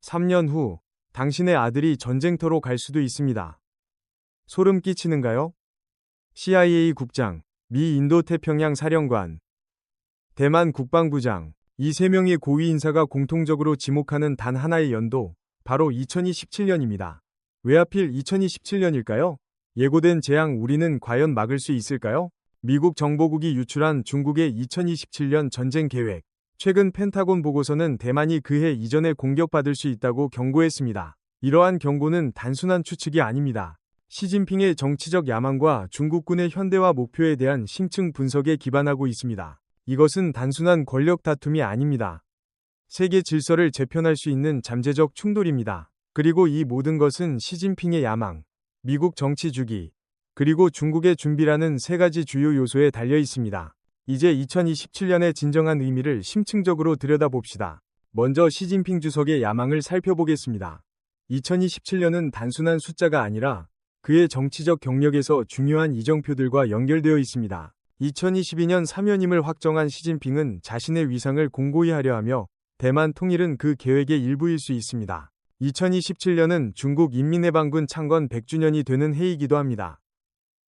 3년 후 당신의 아들이 전쟁터로 갈 수도 있습니다. 소름 끼치는가요? CIA 국장, 미 인도태평양 사령관, 대만 국방부장, 이 세 명의 고위 인사가 공통적으로 지목하는 단 하나의 연도, 바로 2027년입니다. 왜 하필 2027년일까요? 예고된 재앙 우리는 과연 막을 수 있을까요? 미국 정보국이 유출한 중국의 2027년 전쟁 계획. 최근 펜타곤 보고서는 대만이 그해 이전에 공격받을 수 있다고 경고했습니다. 이러한 경고는 단순한 추측이 아닙니다. 시진핑의 정치적 야망과 중국군의 현대화 목표에 대한 심층 분석에 기반하고 있습니다. 이것은 단순한 권력 다툼이 아닙니다. 세계 질서를 재편할 수 있는 잠재적 충돌입니다. 그리고 이 모든 것은 시진핑의 야망, 미국 정치 주기, 그리고 중국의 준비라는 세 가지 주요 요소에 달려 있습니다. 이제 2027년의 진정한 의미를 심층적으로 들여다봅시다. 먼저 시진핑 주석의 야망을 살펴보겠습니다. 2027년은 단순한 숫자가 아니라 그의 정치적 경력에서 중요한 이정표들과 연결되어 있습니다. 2022년 사면임을 확정한 시진핑은 자신의 위상을 공고히 하려 하며 대만 통일은 그 계획의 일부일 수 있습니다. 2027년은 중국 인민해방군 창건 100주년이 되는 해이기도 합니다.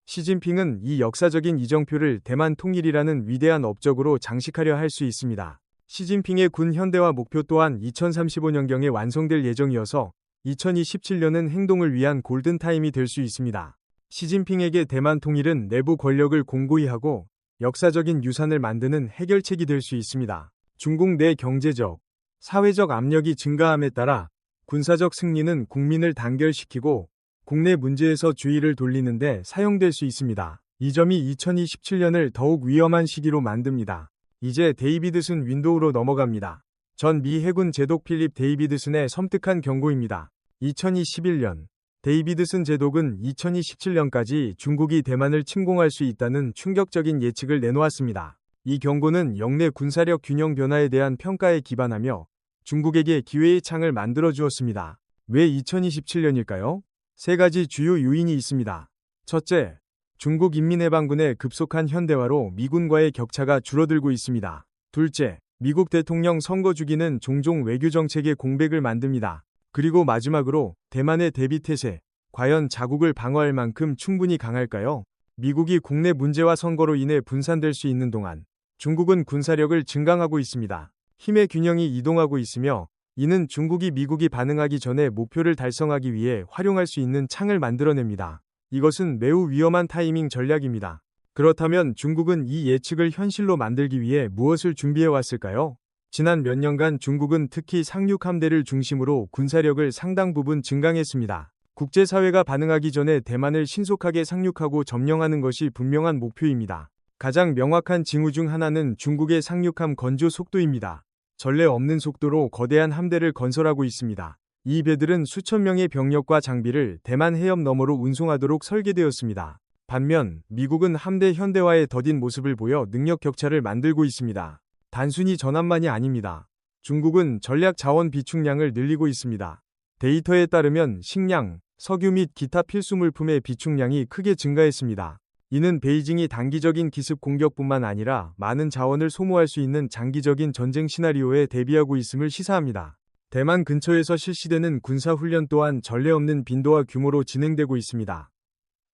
시진핑은 이 역사적인 이정표를 대만 통일이라는 위대한 업적으로 장식하려 할 수 있습니다. 시진핑의 군 현대화 목표 또한 2035년경에 완성될 예정이어서 2027년은 행동을 위한 골든타임이 될 수 있습니다. 시진핑에게 대만 통일은 내부 권력을 공고히 하고 역사적인 유산을 만드는 해결책이 될 수 있습니다. 중국 내 경제적, 사회적 압력이 증가함에 따라 군사적 승리는 국민을 단결시키고 국내 문제에서 주의를 돌리는 데 사용될 수 있습니다. 이 점이 2027년을 더욱 위험한 시기로 만듭니다. 이제 데이비드슨 윈도우로 넘어갑니다. 전 미 해군 제독 필립 데이비드슨의 섬뜩한 경고입니다. 2021년 데이비드슨 제독은 2027년까지 중국이 대만을 침공할 수 있다는 충격적인 예측을 내놓았습니다. 이 경고는 영내 군사력 균형 변화에 대한 평가에 기반하며 중국에게 기회의 창을 만들어 주었습니다. 왜 2027년일까요? 세 가지 주요 요인이 있습니다. 첫째, 중국 인민해방군의 급속한 현대화로 미군과의 격차가 줄어들고 있습니다. 둘째, 미국 대통령 선거 주기는 종종 외교 정책의 공백을 만듭니다. 그리고 마지막으로 대만의 대비태세, 과연 자국을 방어할 만큼 충분히 강할까요? 미국이 국내 문제와 선거로 인해 분산될 수 있는 동안 중국은 군사력을 증강하고 있습니다. 힘의 균형이 이동하고 있으며 이는 중국이 미국이 반응하기 전에 목표를 달성하기 위해 활용할 수 있는 창을 만들어냅니다. 이것은 매우 위험한 타이밍 전략입니다. 그렇다면 중국은 이 예측을 현실로 만들기 위해 무엇을 준비해왔을까요? 지난 몇 년간 중국은 특히 상륙함대를 중심으로 군사력을 상당 부분 증강했습니다. 국제사회가 반응하기 전에 대만을 신속하게 상륙하고 점령하는 것이 분명한 목표입니다. 가장 명확한 징후 중 하나는 중국의 상륙함 건조 속도입니다. 전례 없는 속도로 거대한 함대를 건설하고 있습니다. 이 배들은 수천 명의 병력과 장비를 대만 해협 너머로 운송하도록 설계되었습니다. 반면 미국은 함대 현대화에 더딘 모습을 보여 능력 격차를 만들고 있습니다. 단순히 전함만이 아닙니다. 중국은 전략 자원 비축량을 늘리고 있습니다. 데이터에 따르면 식량, 석유 및 기타 필수 물품의 비축량이 크게 증가했습니다. 이는 베이징이 단기적인 기습 공격뿐만 아니라 많은 자원을 소모할 수 있는 장기적인 전쟁 시나리오에 대비하고 있음을 시사합니다. 대만 근처에서 실시되는 군사훈련 또한 전례 없는 빈도와 규모로 진행되고 있습니다.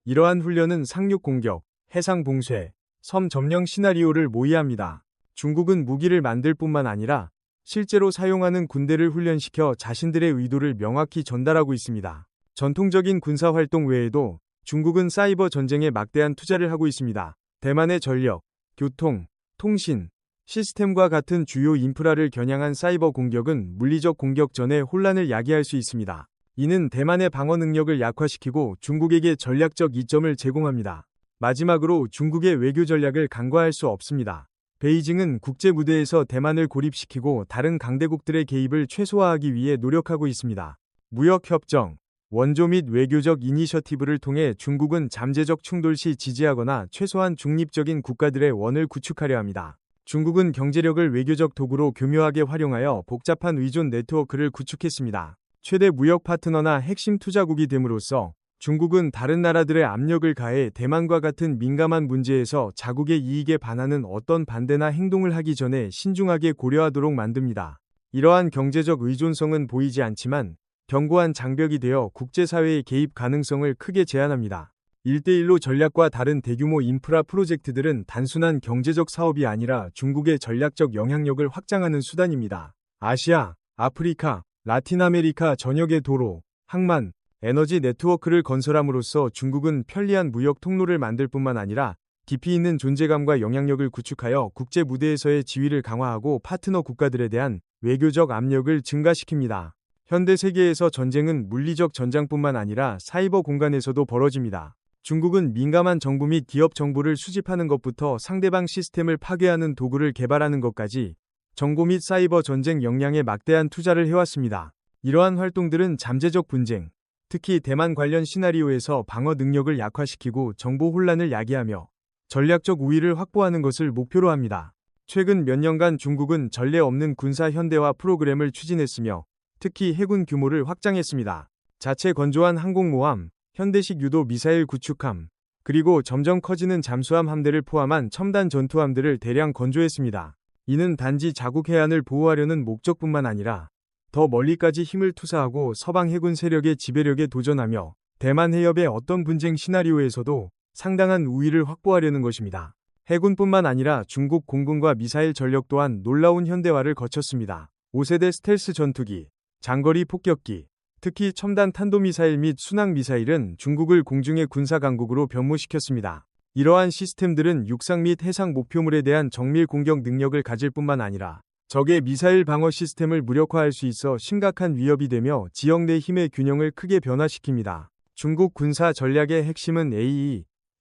이러한 훈련은 상륙 공격, 해상 봉쇄, 섬 점령 시나리오를 모의합니다. 중국은 무기를 만들 뿐만 아니라 실제로 사용하는 군대를 훈련시켜 자신들의 의도를 명확히 전달하고 있습니다. 전통적인 군사활동 외에도 중국은 사이버 전쟁에 막대한 투자를 하고 있습니다. 대만의 전력, 교통, 통신, 시스템과 같은 주요 인프라를 겨냥한 사이버 공격은 물리적 공격 전에 혼란을 야기할 수 있습니다. 이는 대만의 방어 능력을 약화시키고 중국에게 전략적 이점을 제공합니다. 마지막으로 중국의 외교 전략을 간과할 수 없습니다. 베이징은 국제 무대에서 대만을 고립시키고 다른 강대국들의 개입을 최소화하기 위해 노력하고 있습니다. 무역협정, 원조 및 외교적 이니셔티브를 통해 중국은 잠재적 충돌 시 지지하거나 최소한 중립적인 국가들의 원을 구축하려 합니다. 중국은 경제력을 외교적 도구로 교묘하게 활용하여 복잡한 의존 네트워크를 구축했습니다. 최대 무역 파트너나 핵심 투자국이 됨으로써 중국은 다른 나라들의 압력을 가해 대만과 같은 민감한 문제에서 자국의 이익에 반하는 어떤 반대나 행동을 하기 전에 신중하게 고려하도록 만듭니다. 이러한 경제적 의존성은 보이지 않지만 견고한 장벽이 되어 국제사회의 개입 가능성을 크게 제한합니다. 1대1로 전략과 다른 대규모 인프라 프로젝트들은 단순한 경제적 사업이 아니라 중국의 전략적 영향력을 확장하는 수단입니다. 아시아, 아프리카, 라틴 아메리카 전역의 도로, 항만, 에너지 네트워크를 건설함으로써 중국은 편리한 무역 통로를 만들 뿐만 아니라 깊이 있는 존재감과 영향력을 구축하여 국제 무대에서의 지위를 강화하고 파트너 국가들에 대한 외교적 압력을 증가시킵니다. 현대 세계에서 전쟁은 물리적 전장뿐만 아니라 사이버 공간에서도 벌어집니다. 중국은 민감한 정보 및 기업 정보를 수집하는 것부터 상대방 시스템을 파괴하는 도구를 개발하는 것까지 정보 및 사이버 전쟁 역량에 막대한 투자를 해왔습니다. 이러한 활동들은 잠재적 분쟁, 특히 대만 관련 시나리오에서 방어 능력을 약화시키고 정보 혼란을 야기하며 전략적 우위를 확보하는 것을 목표로 합니다. 최근 몇 년간 중국은 전례 없는 군사 현대화 프로그램을 추진했으며 특히 해군 규모를 확장했습니다. 자체 건조한 항공모함, 현대식 유도 미사일 구축함, 그리고 점점 커지는 잠수함 함대를 포함한 첨단 전투함들을 대량 건조했습니다. 이는 단지 자국 해안을 보호하려는 목적뿐만 아니라 더 멀리까지 힘을 투사하고 서방 해군 세력의 지배력에 도전하며 대만 해협의 어떤 분쟁 시나리오에서도 상당한 우위를 확보하려는 것입니다. 해군뿐만 아니라 중국 공군과 미사일 전력 또한 놀라운 현대화를 거쳤습니다. 5세대 스텔스 전투기, 장거리 폭격기, 특히 첨단 탄도미사일 및 순항미사일은 중국을 공중의 군사 강국으로 변모시켰습니다. 이러한 시스템들은 육상 및 해상 목표물에 대한 정밀 공격 능력을 가질 뿐만 아니라 적의 미사일 방어 시스템을 무력화할 수 있어 심각한 위협이 되며 지역 내 힘의 균형을 크게 변화시킵니다. 중국 군사 전략의 핵심은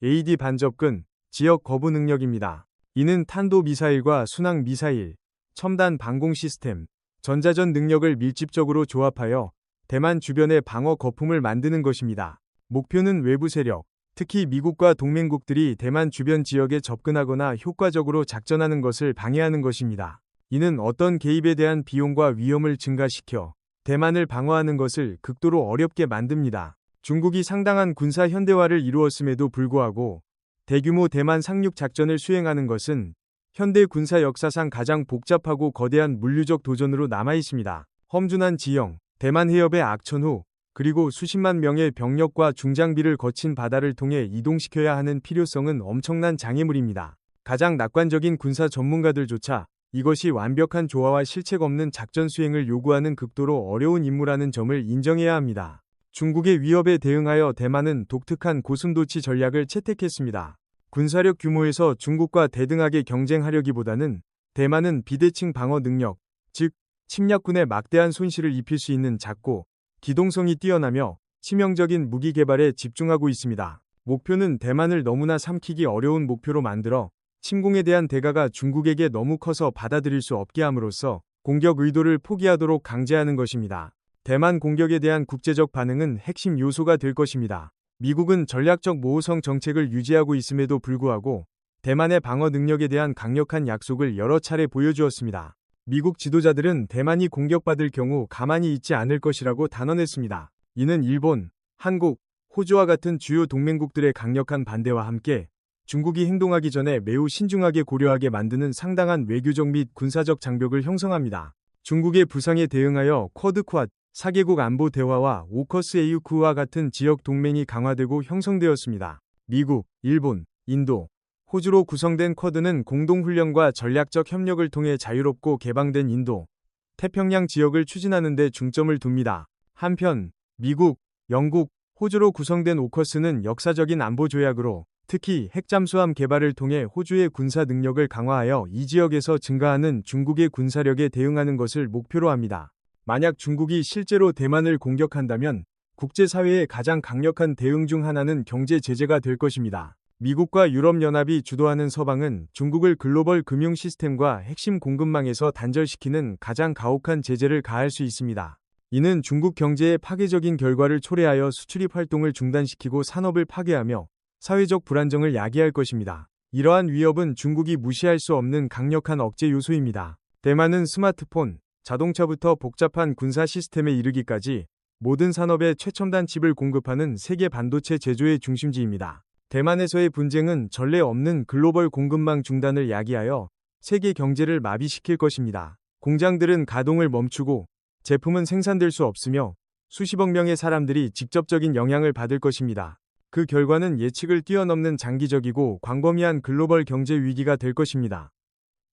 AD 반접근, 지역 거부 능력입니다. 이는 탄도미사일과 순항미사일, 첨단 방공 시스템, 전자전 능력을 밀집적으로 조합하여 대만 주변의 방어 거품을 만드는 것입니다. 목표는 외부 세력, 특히 미국과 동맹국들이 대만 주변 지역에 접근하거나 효과적으로 작전하는 것을 방해하는 것입니다. 이는 어떤 개입에 대한 비용과 위험을 증가시켜 대만을 방어하는 것을 극도로 어렵게 만듭니다. 중국이 상당한 군사 현대화를 이루었음에도 불구하고 대규모 대만 상륙 작전을 수행하는 것은 현대 군사 역사상 가장 복잡하고 거대한 물리적 도전으로 남아 있습니다. 험준한 지형, 대만 해협의 악천후, 그리고 수십만 명의 병력과 중장비를 거친 바다를 통해 이동시켜야 하는 필요성은 엄청난 장애물입니다. 가장 낙관적인 군사 전문가들조차 이것이 완벽한 조화와 실책 없는 작전 수행을 요구하는 극도로 어려운 임무라는 점을 인정해야 합니다. 중국의 위협에 대응하여 대만은 독특한 고슴도치 전략을 채택했습니다. 군사력 규모에서 중국과 대등하게 경쟁하려기보다는 대만은 비대칭 방어 능력, 즉 침략군에 막대한 손실을 입힐 수 있는 작고 기동성이 뛰어나며 치명적인 무기 개발에 집중하고 있습니다. 목표는 대만을 너무나 삼키기 어려운 목표로 만들어 침공에 대한 대가가 중국에게 너무 커서 받아들일 수 없게 함으로써 공격 의도를 포기하도록 강제하는 것입니다. 대만 공격에 대한 국제적 반응은 핵심 요소가 될 것입니다. 미국은 전략적 모호성 정책을 유지하고 있음에도 불구하고 대만의 방어 능력에 대한 강력한 약속을 여러 차례 보여주었습니다. 미국 지도자들은 대만이 공격받을 경우 가만히 있지 않을 것이라고 단언했습니다. 이는 일본, 한국, 호주와 같은 주요 동맹국들의 강력한 반대와 함께 중국이 행동하기 전에 매우 신중하게 고려하게 만드는 상당한 외교적 및 군사적 장벽을 형성합니다. 중국의 부상에 대응하여 쿼드 4개국 안보 대화와 오커스 AUKU와 같은 지역 동맹이 강화되고 형성되었습니다. 미국, 일본, 인도, 호주로 구성된 쿼드는 공동훈련과 전략적 협력을 통해 자유롭고 개방된 인도, 태평양 지역을 추진하는 데 중점을 둡니다. 한편 미국, 영국, 호주로 구성된 오커스는 역사적인 안보 조약으로 특히 핵잠수함 개발을 통해 호주의 군사 능력을 강화하여 이 지역에서 증가하는 중국의 군사력에 대응하는 것을 목표로 합니다. 만약 중국이 실제로 대만을 공격한다면 국제사회의 가장 강력한 대응 중 하나는 경제 제재가 될 것입니다. 미국과 유럽연합이 주도하는 서방은 중국을 글로벌 금융 시스템과 핵심 공급망에서 단절시키는 가장 가혹한 제재를 가할 수 있습니다. 이는 중국 경제의 파괴적인 결과를 초래하여 수출입 활동을 중단시키고 산업을 파괴하며 사회적 불안정을 야기할 것입니다. 이러한 위협은 중국이 무시할 수 없는 강력한 억제 요소입니다. 대만은 스마트폰, 자동차부터 복잡한 군사 시스템에 이르기까지 모든 산업에 최첨단 칩을 공급하는 세계 반도체 제조의 중심지입니다. 대만에서의 분쟁은 전례 없는 글로벌 공급망 중단을 야기하여 세계 경제를 마비시킬 것입니다. 공장들은 가동을 멈추고 제품은 생산될 수 없으며 수십억 명의 사람들이 직접적인 영향을 받을 것입니다. 그 결과는 예측을 뛰어넘는 장기적이고 광범위한 글로벌 경제 위기가 될 것입니다.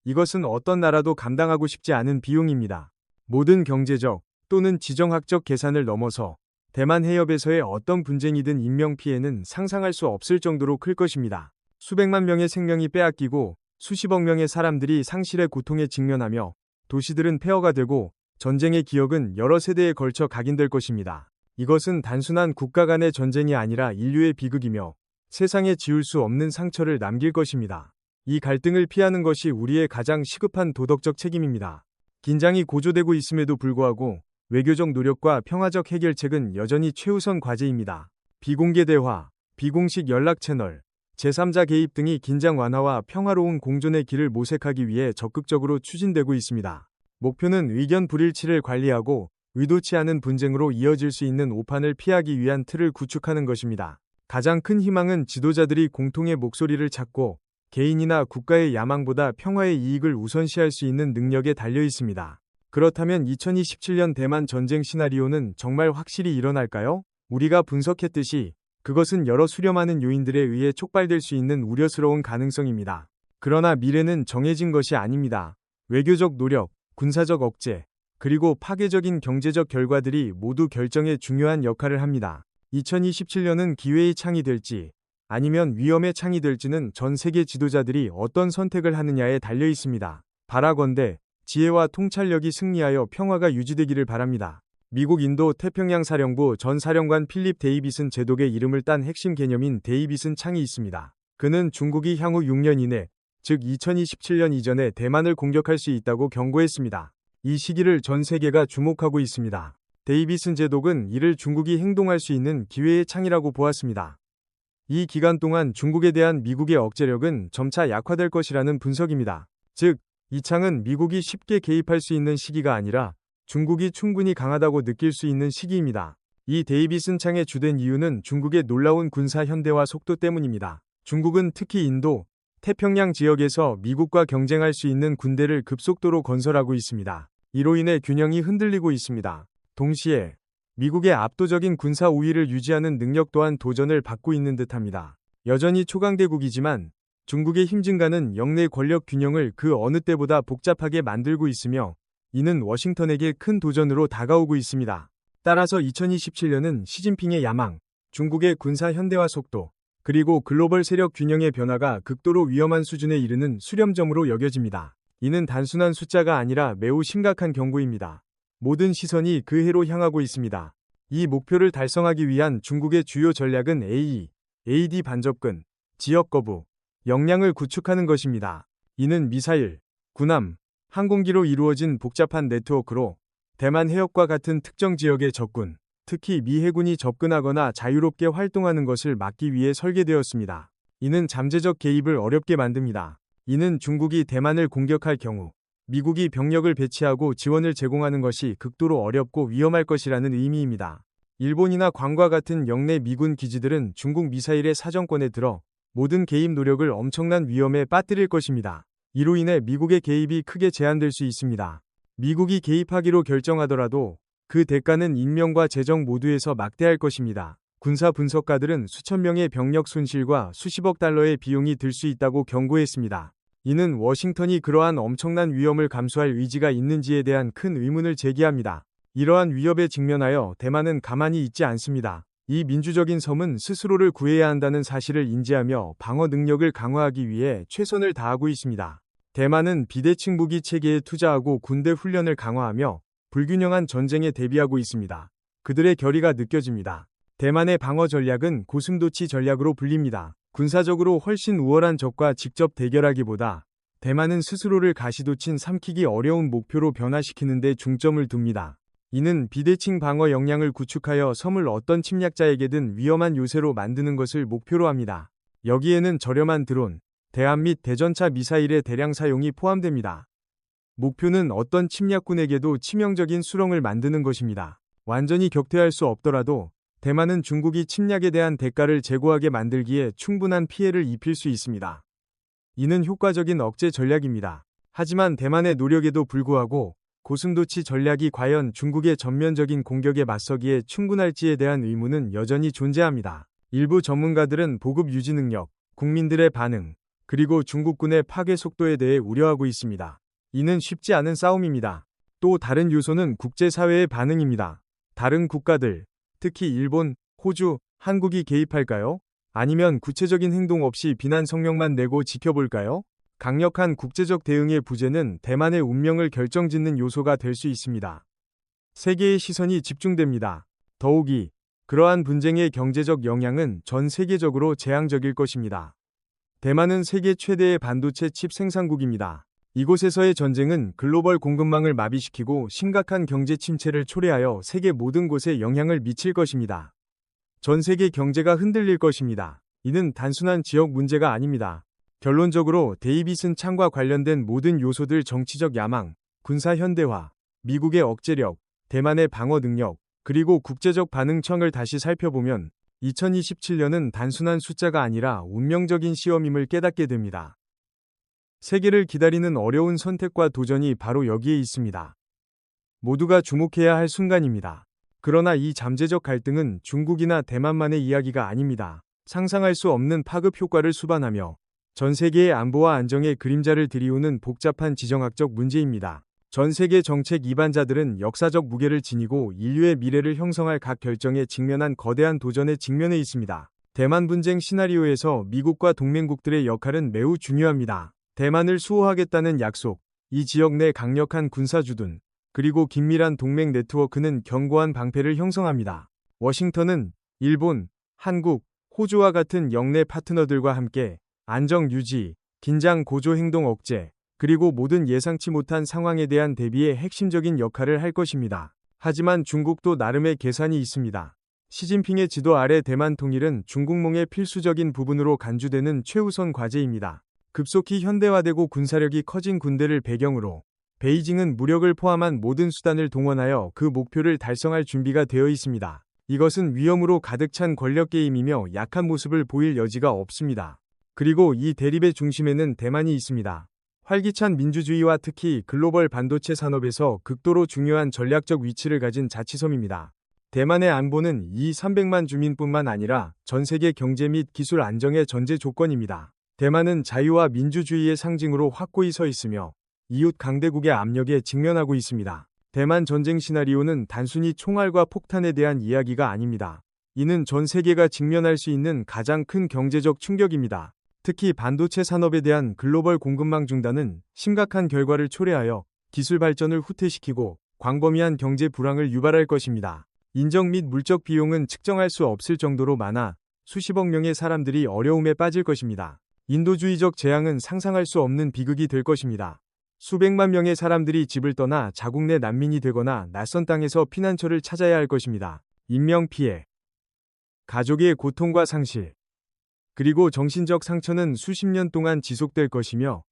이것은 어떤 나라도 감당하고 싶지 않은 비용입니다. 모든 경제적 또는 지정학적 계산을 넘어서 대만 해협에서의 어떤 분쟁이든 인명피해는 상상할 수 없을 정도로 클 것입니다. 수백만 명의 생명이 빼앗기고 수십억 명의 사람들이 상실의 고통에 직면하며 도시들은 폐허가 되고 전쟁의 기억은 여러 세대에 걸쳐 각인될 것입니다. 이것은 단순한 국가 간의 전쟁이 아니라 인류의 비극이며 세상에 지울 수 없는 상처를 남길 것입니다. 이 갈등을 피하는 것이 우리의 가장 시급한 도덕적 책임입니다. 긴장이 고조되고 있음에도 불구하고 외교적 노력과 평화적 해결책은 여전히 최우선 과제입니다. 비공개 대화, 비공식 연락 채널, 제3자 개입 등이 긴장 완화와 평화로운 공존의 길을 모색하기 위해 적극적으로 추진되고 있습니다. 목표는 의견 불일치를 관리하고 의도치 않은 분쟁으로 이어질 수 있는 오판을 피하기 위한 틀을 구축하는 것입니다. 가장 큰 희망은 지도자들이 공통의 목소리를 찾고 개인이나 국가의 야망보다 평화의 이익을 우선시할 수 있는 능력에 달려 있습니다. 그렇다면 2027년 대만 전쟁 시나리오는 정말 확실히 일어날까요? 우리가 분석했듯이 그것은 여러 수렴하는 요인들에 의해 촉발될 수 있는 우려스러운 가능성입니다. 그러나 미래는 정해진 것이 아닙니다. 외교적 노력, 군사적 억제, 그리고 파괴적인 경제적 결과들이 모두 결정에 중요한 역할을 합니다. 2027년은 기회의 창이 될지 아니면 위험의 창이 될지는 전 세계 지도자들이 어떤 선택을 하느냐에 달려 있습니다. 바라건대 지혜와 통찰력이 승리하여 평화가 유지되기를 바랍니다. 미국 인도 태평양 사령부 전 사령관 필립 데이비슨 제독의 이름을 딴 핵심 개념인 데이비슨 창이 있습니다. 그는 중국이 향후 6년 이내, 즉 2027년 이전에 대만을 공격할 수 있다고 경고했습니다. 이 시기를 전 세계가 주목하고 있습니다. 데이비슨 제독은 이를 중국이 행동할 수 있는 기회의 창이라고 보았습니다. 이 기간 동안 중국에 대한 미국의 억제력은 점차 약화될 것이라는 분석입니다. 즉, 이 창은 미국이 쉽게 개입할 수 있는 시기가 아니라 중국이 충분히 강하다고 느낄 수 있는 시기입니다. 이 데이비슨 창의 주된 이유는 중국의 놀라운 군사 현대화 속도 때문입니다. 중국은 특히 인도, 태평양 지역에서 미국과 경쟁할 수 있는 군대를 급속도로 건설하고 있습니다. 이로 인해 균형이 흔들리고 있습니다. 동시에 미국의 압도적인 군사 우위를 유지하는 능력 또한 도전을 받고 있는 듯합니다. 여전히 초강대국이지만 중국의 힘 증가는 영내 권력 균형을 그 어느 때보다 복잡하게 만들고 있으며 이는 워싱턴에게 큰 도전으로 다가오고 있습니다. 따라서 2027년은 시진핑의 야망, 중국의 군사 현대화 속도, 그리고 글로벌 세력 균형의 변화가 극도로 위험한 수준에 이르는 수렴점으로 여겨집니다. 이는 단순한 숫자가 아니라 매우 심각한 경고입니다. 모든 시선이 그 해로 향하고 있습니다. 이 목표를 달성하기 위한 중국의 주요 전략은 AD 반접근, 지역 거부, 역량을 구축하는 것입니다. 이는 미사일, 군함, 항공기로 이루어진 복잡한 네트워크로 대만 해협과 같은 특정 지역의 적군, 특히 미 해군이 접근하거나 자유롭게 활동하는 것을 막기 위해 설계되었습니다. 이는 잠재적 개입을 어렵게 만듭니다. 이는 중국이 대만을 공격할 경우 미국이 병력을 배치하고 지원을 제공하는 것이 극도로 어렵고 위험할 것이라는 의미입니다. 일본이나 괌과 같은 영내 미군 기지들은 중국 미사일의 사정권에 들어 모든 개입 노력을 엄청난 위험에 빠뜨릴 것입니다. 이로 인해 미국의 개입이 크게 제한될 수 있습니다. 미국이 개입하기로 결정하더라도 그 대가는 인명과 재정 모두에서 막대할 것입니다. 군사 분석가들은 수천 명의 병력 손실과 수십억 달러의 비용이 들 수 있다고 경고했습니다. 이는 워싱턴이 그러한 엄청난 위험을 감수할 의지가 있는지에 대한 큰 의문을 제기합니다. 이러한 위협에 직면하여 대만은 가만히 있지 않습니다. 이 민주적인 섬은 스스로를 구해야 한다는 사실을 인지하며 방어 능력을 강화하기 위해 최선을 다하고 있습니다. 대만은 비대칭 무기 체계에 투자하고 군대 훈련을 강화하며 불균형한 전쟁에 대비하고 있습니다. 그들의 결의가 느껴집니다. 대만의 방어 전략은 고슴도치 전략으로 불립니다. 군사적으로 훨씬 우월한 적과 직접 대결하기보다 대만은 스스로를 가시돋친 삼키기 어려운 목표로 변화시키는 데 중점을 둡니다. 이는 비대칭 방어 역량을 구축하여 섬을 어떤 침략자에게든 위험한 요새로 만드는 것을 목표로 합니다. 여기에는 저렴한 드론, 대함 및 대전차 미사일의 대량 사용이 포함됩니다. 목표는 어떤 침략군에게도 치명적인 수렁을 만드는 것입니다. 완전히 격퇴할 수 없더라도 대만은 중국이 침략에 대한 대가를 제고하게 만들기에 충분한 피해를 입힐 수 있습니다. 이는 효과적인 억제 전략입니다. 하지만 대만의 노력에도 불구하고 고슴도치 전략이 과연 중국의 전면적인 공격에 맞서기에 충분할지에 대한 의문은 여전히 존재합니다. 일부 전문가들은 보급 유지 능력, 국민들의 반응, 그리고 중국군의 파괴 속도에 대해 우려하고 있습니다. 이는 쉽지 않은 싸움입니다. 또 다른 요소는 국제사회의 반응입니다. 다른 국가들, 특히 일본, 호주, 한국이 개입할까요? 아니면 구체적인 행동 없이 비난 성명만 내고 지켜볼까요? 강력한 국제적 대응의 부재는 대만의 운명을 결정짓는 요소가 될 수 있습니다. 세계의 시선이 집중됩니다. 더욱이 그러한 분쟁의 경제적 영향은 전 세계적으로 재앙적일 것입니다. 대만은 세계 최대의 반도체 칩 생산국입니다. 이곳에서의 전쟁은 글로벌 공급망을 마비시키고 심각한 경제 침체를 초래하여 세계 모든 곳에 영향을 미칠 것입니다. 전 세계 경제가 흔들릴 것입니다. 이는 단순한 지역 문제가 아닙니다. 결론적으로 데이빗은 창과 관련된 모든 요소들 정치적 야망, 군사 현대화, 미국의 억제력, 대만의 방어 능력, 그리고 국제적 반응청을 다시 살펴보면 2027년은 단순한 숫자가 아니라 운명적인 시험임을 깨닫게 됩니다. 세계를 기다리는 어려운 선택과 도전이 바로 여기에 있습니다. 모두가 주목해야 할 순간입니다. 그러나 이 잠재적 갈등은 중국이나 대만만의 이야기가 아닙니다. 상상할 수 없는 파급 효과를 수반하며 전 세계의 안보와 안정의 그림자를 들이우는 복잡한 지정학적 문제입니다. 전 세계 정책 이반자들은 역사적 무게를 지니고 인류의 미래를 형성할 각 결정에 직면한 거대한 도전에 직면해 있습니다. 대만 분쟁 시나리오에서 미국과 동맹국들의 역할은 매우 중요합니다. 대만을 수호하겠다는 약속, 이 지역 내 강력한 군사 주둔, 그리고 긴밀한 동맹 네트워크는 견고한 방패를 형성합니다. 워싱턴은 일본, 한국, 호주와 같은 영내 파트너들과 함께 안정 유지, 긴장 고조 행동 억제, 그리고 모든 예상치 못한 상황에 대한 대비에 핵심적인 역할을 할 것입니다. 하지만 중국도 나름의 계산이 있습니다. 시진핑의 지도 아래 대만 통일은 중국몽의 필수적인 부분으로 간주되는 최우선 과제입니다. 급속히 현대화되고 군사력이 커진 군대를 배경으로 베이징은 무력을 포함한 모든 수단을 동원하여 그 목표를 달성할 준비가 되어 있습니다. 이것은 위험으로 가득 찬 권력 게임이며 약한 모습을 보일 여지가 없습니다. 그리고 이 대립의 중심에는 대만이 있습니다. 활기찬 민주주의와 특히 글로벌 반도체 산업에서 극도로 중요한 전략적 위치를 가진 자치섬입니다. 대만의 안보는 이 300만 주민뿐만 아니라 전 세계 경제 및 기술 안정의 전제 조건입니다. 대만은 자유와 민주주의의 상징으로 확고히 서 있으며 이웃 강대국의 압력에 직면하고 있습니다. 대만 전쟁 시나리오는 단순히 총알과 폭탄에 대한 이야기가 아닙니다. 이는 전 세계가 직면할 수 있는 가장 큰 경제적 충격입니다. 특히 반도체 산업에 대한 글로벌 공급망 중단은 심각한 결과를 초래하여 기술 발전을 후퇴시키고 광범위한 경제 불황을 유발할 것입니다. 인적 및 물적 비용은 측정할 수 없을 정도로 많아 수십억 명의 사람들이 어려움에 빠질 것입니다. 인도주의적 재앙은 상상할 수 없는 비극이 될 것입니다. 수백만 명의 사람들이 집을 떠나 자국 내 난민이 되거나 낯선 땅에서 피난처를 찾아야 할 것입니다. 인명피해, 가족의 고통과 상실, 그리고 정신적 상처는 수십 년 동안 지속될 것이며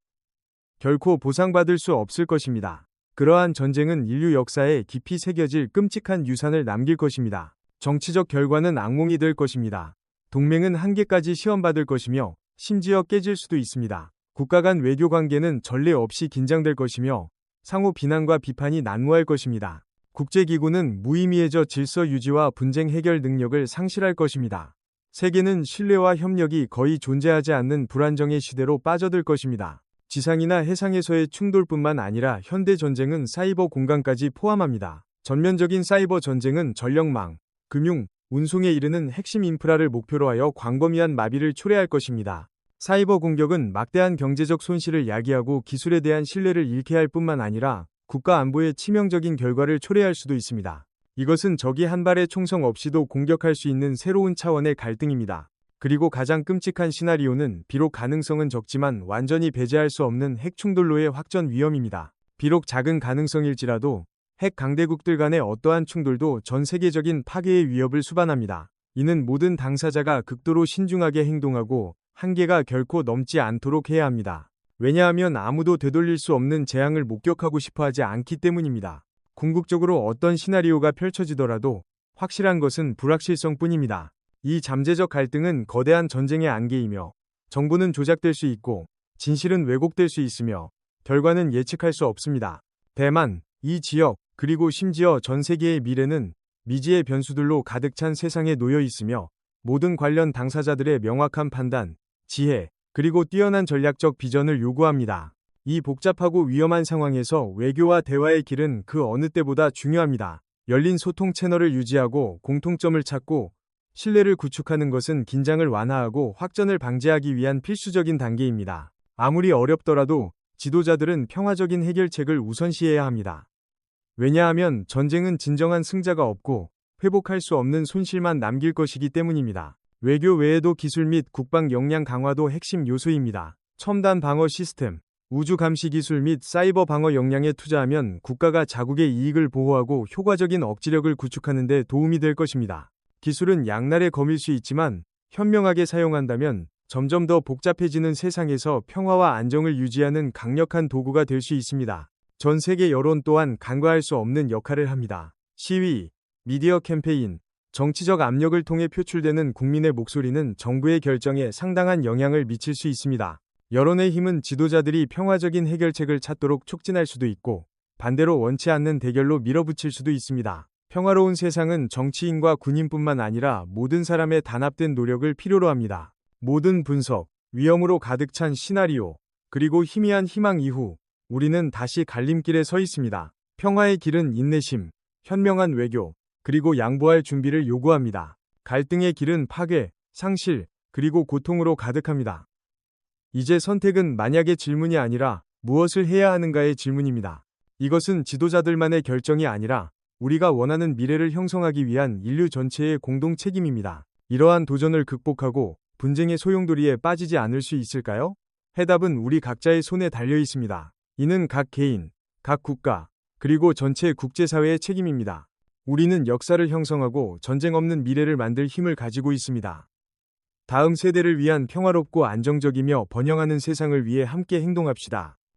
결코 보상받을 수 없을 것입니다. 그러한 전쟁은 인류 역사에 깊이 새겨질 끔찍한 유산을 남길 것입니다. 정치적 결과는 악몽이 될 것입니다. 동맹은 한계까지 시험받을 것이며 심지어 깨질 수도 있습니다. 국가 간 외교 관계는 전례 없이 긴장될 것이며 상호 비난과 비판이 난무할 것입니다. 국제기구는 무의미해져 질서 유지와 분쟁 해결 능력을 상실할 것입니다. 세계는 신뢰와 협력이 거의 존재하지 않는 불안정의 시대로 빠져들 것입니다. 지상이나 해상에서의 충돌뿐만 아니라 현대 전쟁은 사이버 공간까지 포함합니다. 전면적인 사이버 전쟁은 전력망, 금융, 운송에 이르는 핵심 인프라를 목표로 하여 광범위한 마비를 초래할 것입니다. 사이버 공격은 막대한 경제적 손실을 야기하고 기술에 대한 신뢰를 잃게 할 뿐만 아니라 국가 안보에 치명적인 결과를 초래할 수도 있습니다. 이것은 적이 한 발의 총성 없이도 공격할 수 있는 새로운 차원의 갈등입니다. 그리고 가장 끔찍한 시나리오는 비록 가능성은 적지만 완전히 배제할 수 없는 핵 충돌로의 확전 위험입니다. 비록 작은 가능성일지라도 핵 강대국들 간의 어떠한 충돌도 전 세계적인 파괴의 위협을 수반합니다. 이는 모든 당사자가 극도로 신중하게 행동하고 한계가 결코 넘지 않도록 해야 합니다. 왜냐하면 아무도 되돌릴 수 없는 재앙을 목격하고 싶어 하지 않기 때문입니다. 궁극적으로 어떤 시나리오가 펼쳐지더라도 확실한 것은 불확실성뿐입니다. 이 잠재적 갈등은 거대한 전쟁의 안개이며 정보는 조작될 수 있고 진실은 왜곡될 수 있으며 결과는 예측할 수 없습니다. 대만, 이 지역, 그리고 심지어 전 세계의 미래는 미지의 변수들로 가득 찬 세상에 놓여 있으며 모든 관련 당사자들의 명확한 판단, 지혜, 그리고 뛰어난 전략적 비전을 요구합니다. 이 복잡하고 위험한 상황에서 외교와 대화의 길은 그 어느 때보다 중요합니다. 열린 소통 채널을 유지하고 공통점을 찾고 신뢰를 구축하는 것은 긴장을 완화하고 확전을 방지하기 위한 필수적인 단계입니다. 아무리 어렵더라도 지도자들은 평화적인 해결책을 우선시해야 합니다. 왜냐하면 전쟁은 진정한 승자가 없고 회복할 수 없는 손실만 남길 것이기 때문입니다. 외교 외에도 기술 및 국방 역량 강화도 핵심 요소입니다. 첨단 방어 시스템, 우주 감시 기술 및 사이버 방어 역량에 투자하면 국가가 자국의 이익을 보호하고 효과적인 억지력을 구축하는 데 도움이 될 것입니다. 기술은 양날의 검일 수 있지만 현명하게 사용한다면 점점 더 복잡해지는 세상에서 평화와 안정을 유지하는 강력한 도구가 될 수 있습니다. 전 세계 여론 또한 간과할 수 없는 역할을 합니다. 시위, 미디어 캠페인, 정치적 압력을 통해 표출되는 국민의 목소리는 정부의 결정에 상당한 영향을 미칠 수 있습니다. 여론의 힘은 지도자들이 평화적인 해결책을 찾도록 촉진할 수도 있고 반대로 원치 않는 대결로 밀어붙일 수도 있습니다. 평화로운 세상은 정치인과 군인뿐만 아니라 모든 사람의 단합된 노력을 필요로 합니다. 모든 분석, 위험으로 가득 찬 시나리오, 그리고 희미한 희망 이후 우리는 다시 갈림길에 서 있습니다. 평화의 길은 인내심, 현명한 외교, 그리고 양보할 준비를 요구합니다. 갈등의 길은 파괴, 상실, 그리고 고통으로 가득합니다. 이제 선택은 만약의 질문이 아니라 무엇을 해야 하는가의 질문입니다. 이것은 지도자들만의 결정이 아니라 우리가 원하는 미래를 형성하기 위한 인류 전체의 공동 책임입니다. 이러한 도전을 극복하고 분쟁의 소용돌이에 빠지지 않을 수 있을까요? 해답은 우리 각자의 손에 달려 있습니다. 이는 각 개인, 각 국가, 그리고 전체 국제사회의 책임입니다. 우리는 역사를 형성하고 전쟁 없는 미래를 만들 힘을 가지고 있습니다. 다음 세대를 위한 평화롭고 안정적이며 번영하는 세상을 위해 함께 행동합시다.